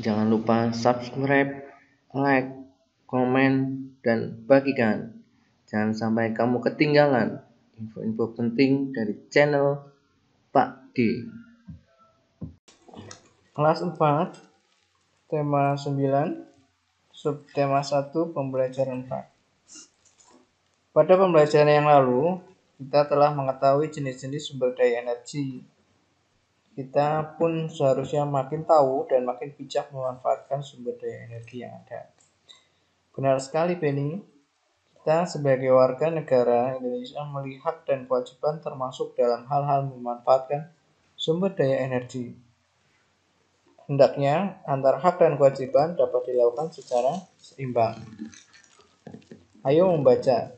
Jangan lupa subscribe, like, komen, dan bagikan. Jangan sampai kamu ketinggalan info-info penting dari channel Pak D. Kelas 4, tema 9, subtema 1, pembelajaran 4. Pada pembelajaran yang lalu, kita telah mengetahui jenis-jenis sumber daya energi. Kita pun seharusnya makin tahu dan makin bijak memanfaatkan sumber daya energi yang ada. Benar sekali, Benny. Kita sebagai warga negara Indonesia melihat dan kewajiban termasuk dalam hal-hal memanfaatkan sumber daya energi. Hendaknya antara hak dan kewajiban dapat dilakukan secara seimbang. Ayo membaca.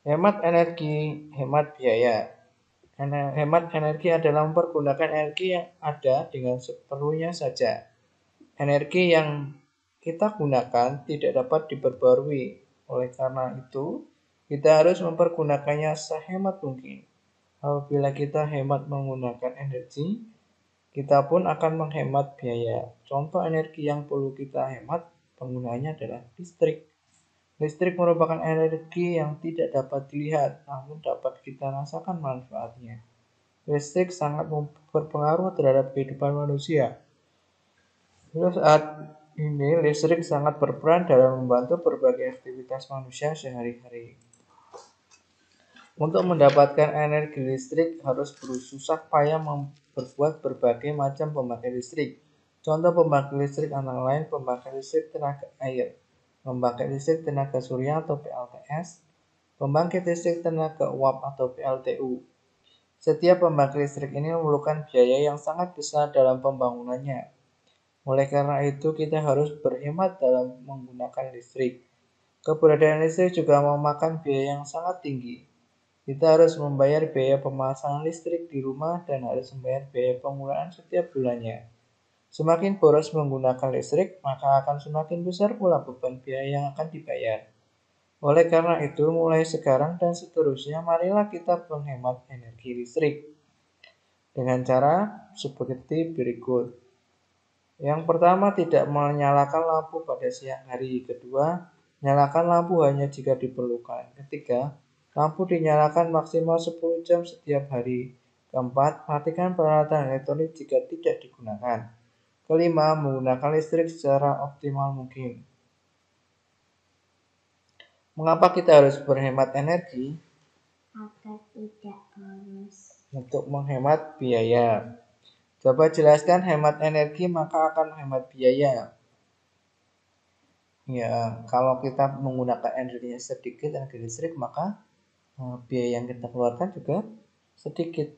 Hemat energi, hemat biaya. Hemat energi adalah mempergunakan energi yang ada dengan seperlunya saja. Energi yang kita gunakan tidak dapat diperbarui. Oleh karena itu, kita harus mempergunakannya sehemat mungkin. Apabila kita hemat menggunakan energi, kita pun akan menghemat biaya. Contoh energi yang perlu kita hemat penggunaannya adalah listrik. Listrik merupakan energi yang tidak dapat dilihat, namun dapat kita rasakan manfaatnya. Listrik sangat berpengaruh terhadap kehidupan manusia. Saat ini, listrik sangat berperan dalam membantu berbagai aktivitas manusia sehari-hari. Untuk mendapatkan energi listrik harus bersusah payah memperbuat berbagai macam pembangkit listrik. Contoh pembangkit listrik antara lain pembangkit listrik tenaga air, pembangkit listrik tenaga surya atau PLTS, pembangkit listrik tenaga uap atau PLTU. Setiap pembangkit listrik ini memerlukan biaya yang sangat besar dalam pembangunannya. Oleh karena itu, kita harus berhemat dalam menggunakan listrik. Keberadaan listrik juga memakan biaya yang sangat tinggi. Kita harus membayar biaya pemasangan listrik di rumah dan harus membayar biaya penggunaan setiap bulannya. Semakin boros menggunakan listrik, maka akan semakin besar pula beban biaya yang akan dibayar. Oleh karena itu, mulai sekarang dan seterusnya, marilah kita menghemat energi listrik dengan cara seperti berikut. Yang pertama, tidak menyalakan lampu pada siang hari. Kedua, nyalakan lampu hanya jika diperlukan. Ketiga, lampu dinyalakan maksimal 10 jam setiap hari. Keempat, matikan peralatan elektronik jika tidak digunakan. Kelima, menggunakan listrik secara optimal mungkin. Mengapa kita harus berhemat energi? Agar tidak boros. Untuk menghemat biaya. Coba jelaskan hemat energi maka akan menghemat biaya. Ya, kalau kita menggunakan energinya sedikit, energi listrik, maka biaya yang kita keluarkan juga sedikit.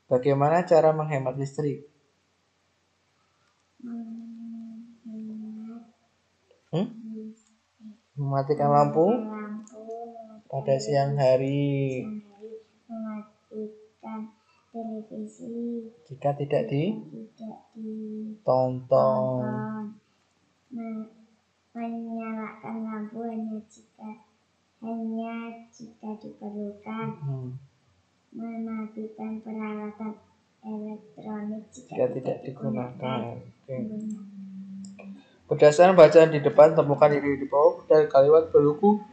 Bagaimana cara menghemat listrik? Mematikan lampu pada siang hari. Mematikan televisi Jika tidak ditonton. Menyalakan lampu hanya jika diperlukan. Mematikan peralatan elektronik jika tidak digunakan. Berdasarkan bacaan di depan, temukan ide di bawah dari kalimat berbuku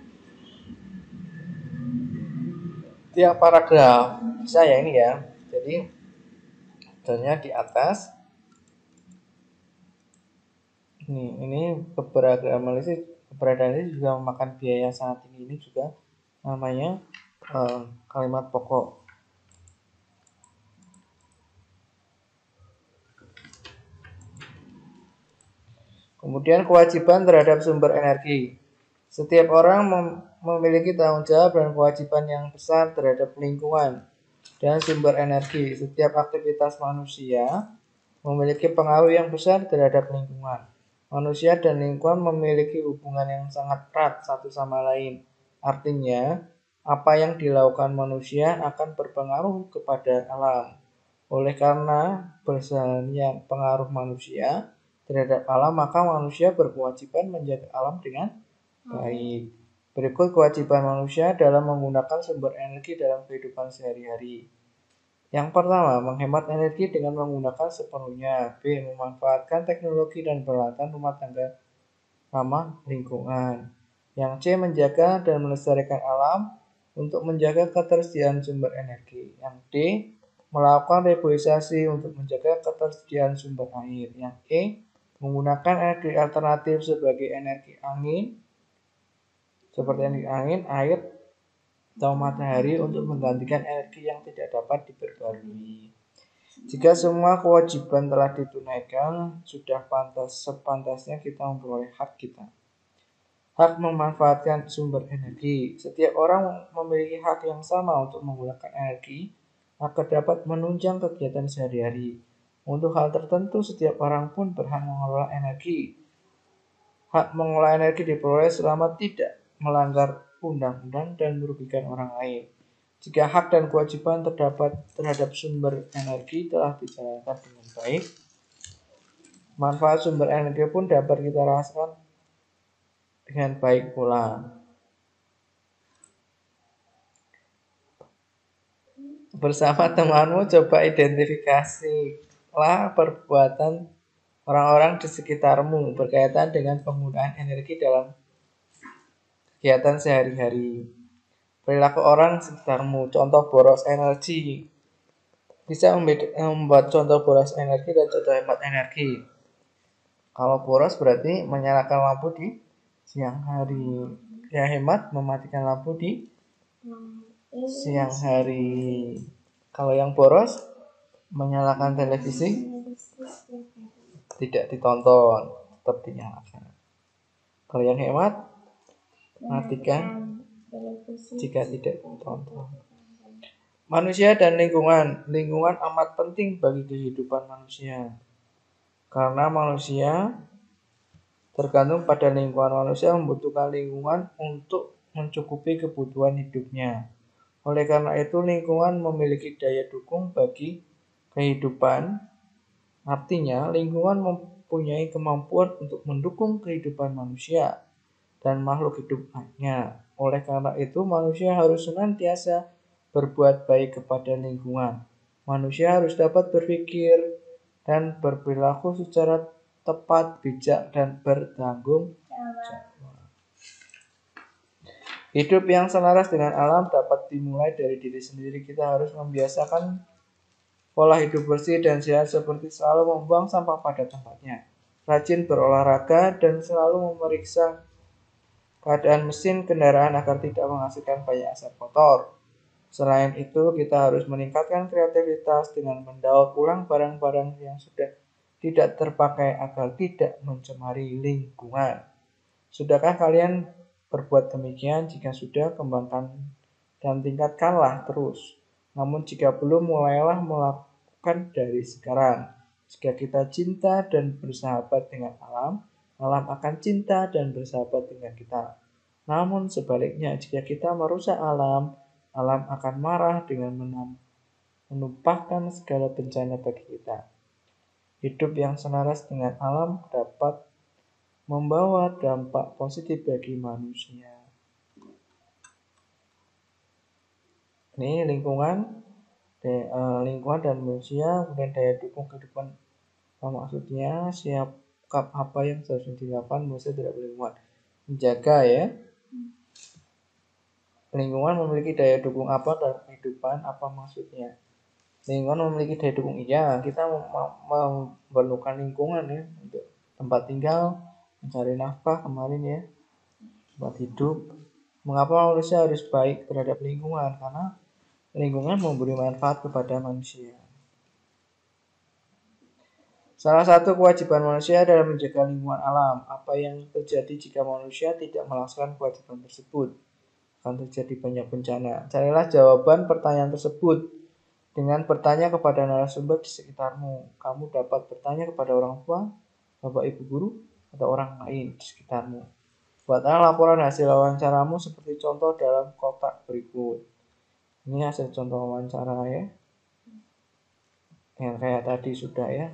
tiap paragraf. Bisa ya ini ya. Jadi contohnya di atas. Ini keberadaan listrik juga memakan biaya yang sangat tinggi. Ini juga namanya kalimat pokok. Kemudian kewajiban terhadap sumber energi. Setiap orang memiliki tanggung jawab dan kewajiban yang besar terhadap lingkungan dan sumber energi. Setiap aktivitas manusia memiliki pengaruh yang besar terhadap lingkungan. Manusia dan lingkungan memiliki hubungan yang sangat erat satu sama lain. Artinya, apa yang dilakukan manusia akan berpengaruh kepada alam. Oleh karena besarnya pengaruh manusia terhadap alam, maka manusia berkewajiban menjaga alam dengan baik. Berikut kewajiban manusia dalam menggunakan sumber energi dalam kehidupan sehari-hari. Yang pertama, menghemat energi dengan menggunakan sepenuhnya. B. Memanfaatkan teknologi dan peralatan rumah tangga ramah lingkungan. Yang C. Menjaga dan melestarikan alam untuk menjaga ketersediaan sumber energi. Yang D. Melakukan reboisasi untuk menjaga ketersediaan sumber air. Yang E. Menggunakan energi alternatif sebagai energi angin, seperti energi angin, air, atau matahari untuk menggantikan energi yang tidak dapat diperbarui. Jika semua kewajiban telah ditunaikan, sudah sepantasnya kita memperoleh hak kita. Hak memanfaatkan sumber energi. Setiap orang memiliki hak yang sama untuk menggunakan energi agar dapat menunjang kegiatan sehari-hari. Untuk hal tertentu, setiap orang pun berhak mengelola energi. Hak mengelola energi diperoleh selama tidak melanggar undang-undang dan merugikan orang lain. Jika hak dan kewajiban terdapat terhadap sumber energi telah dijalankan dengan baik, manfaat sumber energi pun dapat kita rasakan dengan baik pula. Bersama temanmu coba identifikasilah perbuatan orang-orang di sekitarmu berkaitan dengan penggunaan energi dalam kegiatan sehari-hari. Perilaku orang sekitarmu, contoh boros energi. Bisa membuat contoh boros energi dan contoh hemat energi. Kalau boros berarti menyalakan lampu di siang hari. Yang hemat mematikan lampu di siang hari. Kalau yang boros menyalakan televisi tidak ditonton, tetap dinyalakan. Kalau yang hemat matikan jika tidak ditonton. Manusia dan lingkungan. Lingkungan amat penting bagi kehidupan manusia. Karena manusia tergantung pada lingkungan. Manusia membutuhkan lingkungan untuk mencukupi kebutuhan hidupnya. Oleh karena itu, lingkungan memiliki daya dukung bagi kehidupan. Artinya, lingkungan mempunyai kemampuan untuk mendukung kehidupan manusia dan makhluk hidup lainnya. Oleh karena itu, manusia harus senantiasa berbuat baik kepada lingkungan. Manusia harus dapat berpikir dan berperilaku secara tepat, bijak, dan bertanggung jawab. Hidup yang selaras dengan alam dapat dimulai dari diri sendiri. Kita harus membiasakan pola hidup bersih dan sehat seperti selalu membuang sampah pada tempatnya, rajin berolahraga, dan selalu memeriksa keadaan mesin kendaraan agar tidak menghasilkan banyak asap kotor. Selain itu, kita harus meningkatkan kreativitas dengan mendaur ulang barang-barang yang sudah tidak terpakai agar tidak mencemari lingkungan. Sudahkah kalian berbuat demikian? Jika sudah, kembangkan dan tingkatkanlah terus. Namun jika belum, mulailah melakukan dari sekarang. Jika kita cinta dan bersahabat dengan alam, alam akan cinta dan bersahabat dengan kita. Namun sebaliknya, jika kita merusak alam, alam akan marah dengan menumpahkan segala bencana bagi kita. Hidup yang selaras dengan alam dapat membawa dampak positif bagi manusia. Ini lingkungan dan manusia, kemudian daya dukung kehidupan. Maksudnya sikap apa yang seharusnya dilakukan manusia terhadap lingkungan. Menjaga ya. Lingkungan memiliki daya dukung apa dalam kehidupan? Apa maksudnya? Lingkungan memiliki daya dukung, iya, kita memerlukan lingkungan ya untuk tempat tinggal, mencari nafkah kemarin ya, tempat hidup. Mengapa manusia harus baik terhadap lingkungan? Karena lingkungan memberi manfaat kepada manusia. Salah satu kewajiban manusia adalah menjaga lingkungan alam. Apa yang terjadi jika manusia tidak melaksanakan kewajiban tersebut? Akan terjadi banyak bencana. Carilah jawaban pertanyaan tersebut dengan bertanya kepada narasumber di sekitarmu. Kamu dapat bertanya kepada orang tua, bapak ibu guru, atau orang lain di sekitarmu. Buatlah laporan hasil wawancaramu seperti contoh dalam kotak berikut. Ini hasil contoh wawancara ya. Yang kayak tadi sudah ya.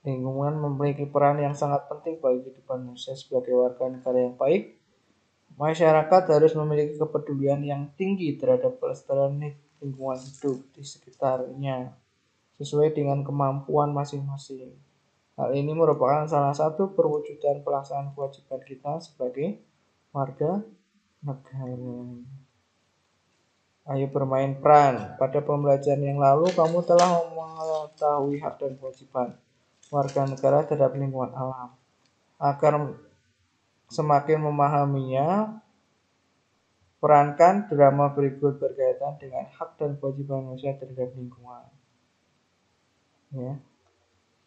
Lingkungan memiliki peran yang sangat penting bagi kehidupan manusia sebagai warga negara yang baik. Masyarakat harus memiliki kepedulian yang tinggi terhadap pelestarian lingkungan hidup di sekitarnya sesuai dengan kemampuan masing-masing. Hal ini merupakan salah satu perwujudan pelaksanaan kewajiban kita sebagai warga negara. Ayo bermain peran. Pada pembelajaran yang lalu, kamu telah mengetahui hak dan kewajiban warga negara terhadap lingkungan alam. Agar semakin memahaminya, perankan drama berikut berkaitan dengan hak dan kewajiban manusia terhadap lingkungan. Ya,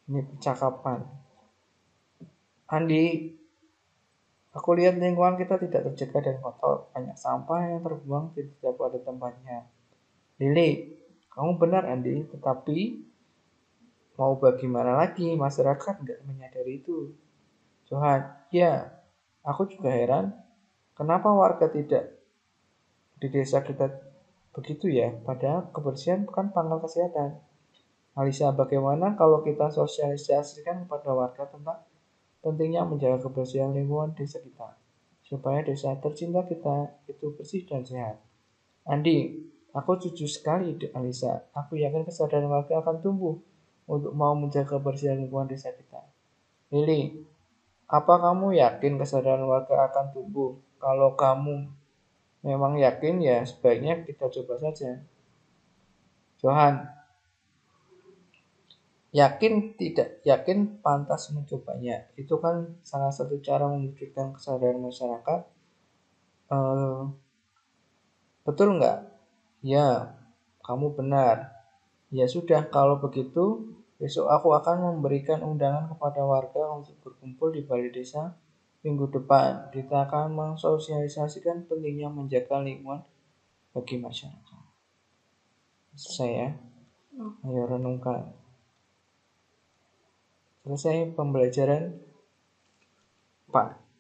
ini percakapan. Andi, aku lihat lingkungan kita tidak terjaga dan kotor. Banyak sampah yang terbuang tidak pada tempatnya. Lili, kamu benar Andi, tetapi mau bagaimana lagi, masyarakat nggak menyadari itu. Johan, ya, aku juga heran, kenapa warga tidak di desa kita begitu ya, padahal kebersihan bukan pangkal kesehatan. Alisa, bagaimana kalau kita sosialisasikan kepada warga tentang pentingnya menjaga kebersihan lingkungan desa kita, supaya desa tercinta kita itu bersih dan sehat. Andi, aku setuju sekali, Alisa. Aku yakin kesadaran warga akan tumbuh untuk mau menjaga kebersihan lingkungan desa kita. Lili, apa kamu yakin kesadaran warga akan tumbuh? Kalau kamu memang yakin, ya sebaiknya kita coba saja. Johan, yakin tidak yakin pantas mencobanya. Itu kan salah satu cara mewujudkan kesadaran masyarakat. Betul nggak? Ya, kamu benar. Ya sudah, kalau begitu besok aku akan memberikan undangan kepada warga untuk berkumpul di balai desa minggu depan. Kita akan mensosialisasikan pentingnya menjaga lingkungan bagi masyarakat. Selesai ya? Ayo renungkan. Selesai pembelajaran 4.